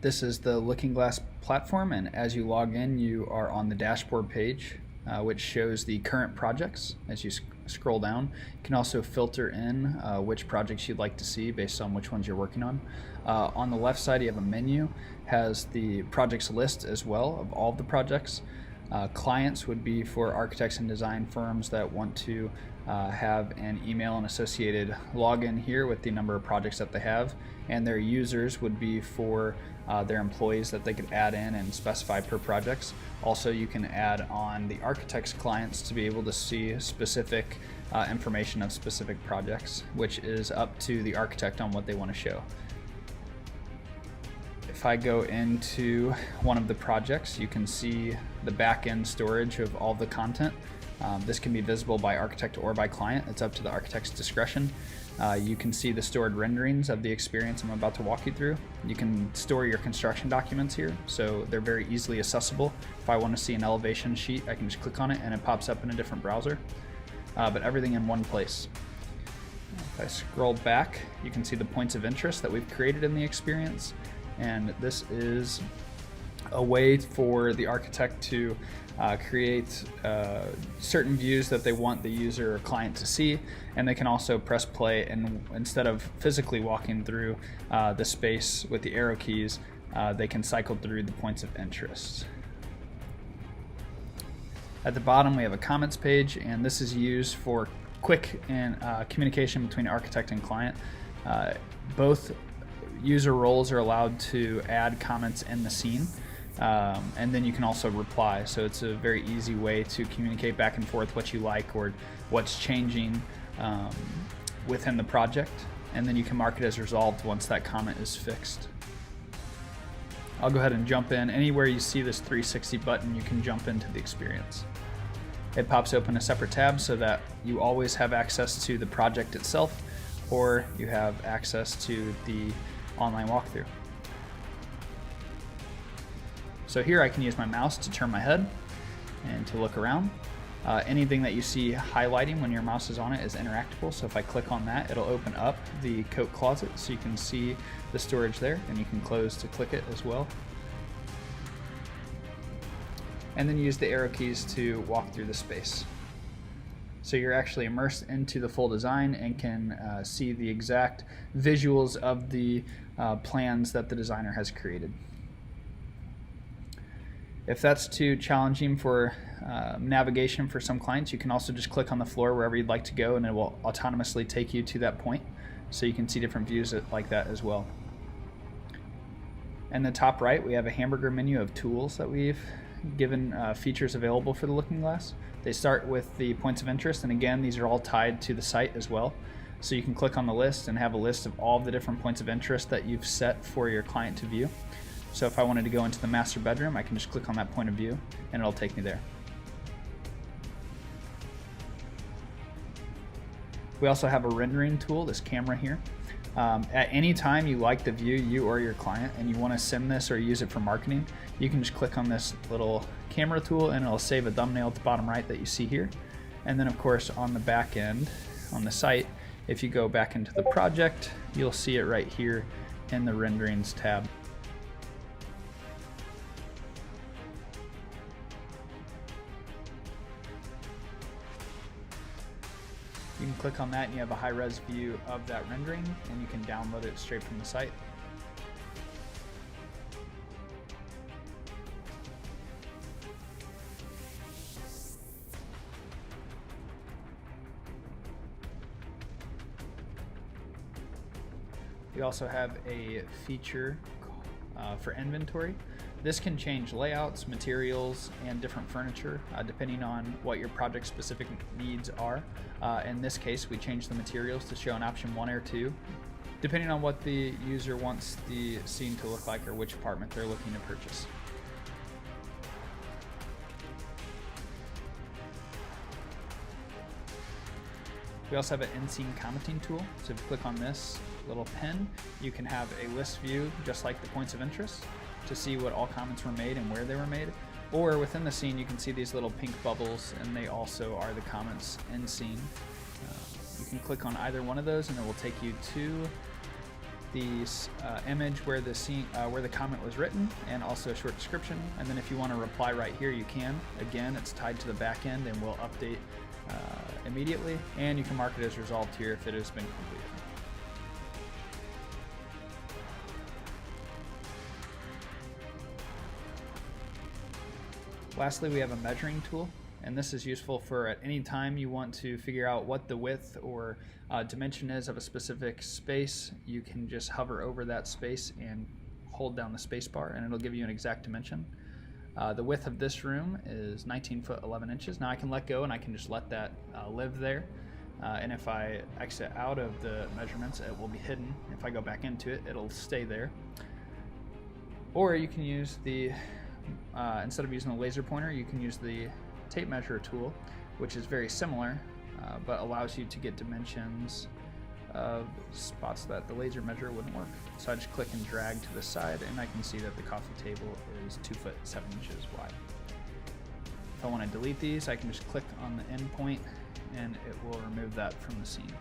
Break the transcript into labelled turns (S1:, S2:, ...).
S1: This is the Looking Glass platform, and as you log in, you are on the dashboard page, which shows the current projects. As you scroll down, you can also filter in which projects you'd like to see based on which ones you're working on. On the left side, you have a menu, has the projects list as well of all of the projects. Clients would be for architects and design firms that want to have an email and associated login here with the number of projects that they have, and their users would be for their employees that they could add in and specify per projects. Also, you can add on the architect's clients to be able to see specific information of specific projects, which is up to the architect on what they want to show. If I go into one of the projects, you can see the back-end storage of all the content. This can be visible by architect or by client. It's up to the architect's discretion. You can see the stored renderings of the experience I'm about to walk you through. You can store your construction documents here, so they're very easily accessible. If I want to see an elevation sheet, I can just click on it and it pops up in a different browser, but everything in one place. If I scroll back, you can see the points of interest that we've created in the experience. And this is a way for the architect to create certain views that they want the user or client to see, and they can also press play, and instead of physically walking through the space with the arrow keys, they can cycle through the points of interest. At the bottom we have a comments page, and this is used for quick and communication between architect and client. Both user roles are allowed to add comments in the scene, and then you can also reply, so it's a very easy way to communicate back and forth what you like or what's changing within the project, and then you can mark it as resolved once that comment is fixed. I'll go ahead and jump in. Anywhere you see this 360 button, you can jump into the experience. It pops open a separate tab so that you always have access to the project itself, or you have access to the online walkthrough. So here I can use my mouse to turn my head and to look around. Anything that you see highlighting when your mouse is on it is interactable, so if I click on that, it'll open up the coat closet so you can see the storage there, and you can close to click it as well. And then use the arrow keys to walk through the space. So you're actually immersed into the full design and can see the exact visuals of the plans that the designer has created. If that's too challenging for navigation for some clients, you can also just click on the floor wherever you'd like to go, and it will autonomously take you to that point, so you can see different views like that as well. In the top right, we have a Hamburger Menu of tools that we've given features available for the Looking Glass. They start with the points of interest, and again, these are all tied to the site as well. So you can click on the list and have a list of all of the different points of interest that you've set for your client to view. So if I wanted to go into the master bedroom, I can just click on that point of view and it'll take me there. We also have a rendering tool, this camera here. At any time you like the view, you or your client, and you want to send this or use it for marketing, you can just click on this little camera tool and it'll save a thumbnail at the bottom right that you see here. And then of course on the back end, on the site, if you go back into the project, you'll see it right here in the renderings tab. You can click on that and you have a high-res view of that rendering, and you can download it straight from the site. We also have a feature for inventory. This can change layouts, materials, and different furniture depending on what your project specific needs are. In this case, we changed the materials to show an option 1 or 2, depending on what the user wants the scene to look like or which apartment they're looking to purchase. We also have an Inseam commenting tool. So if you click on this little pen, you can have a list view just like the points of interest to see what all comments were made and where they were made. Or within the scene, you can see these little pink bubbles, and they also are the comments in scene. You can click on either one of those and it will take you to the image where the comment was written, and also a short description. And then if you want to reply right here, you can. Again, it's tied to the back end and will update immediately. And you can mark it as resolved here if it has been completed. Lastly, we have a measuring tool, and this is useful for at any time you want to figure out what the width or dimension is of a specific space. You can just hover over that space and hold down the space bar, and it'll give you an exact dimension. The width of this room is 19 foot 11 inches. Now I can let go and I can just let that live there. And if I exit out of the measurements, it will be hidden. If I go back into it, it'll stay there. Or you can use the instead of using the laser pointer, you can use the tape measure tool, which is very similar, but allows you to get dimensions of spots that the laser measure wouldn't work. So I just click and drag to the side, and I can see that the coffee table is 2 foot 7 inches wide. If I want to delete these, I can just click on the end point, and it will remove that from the scene.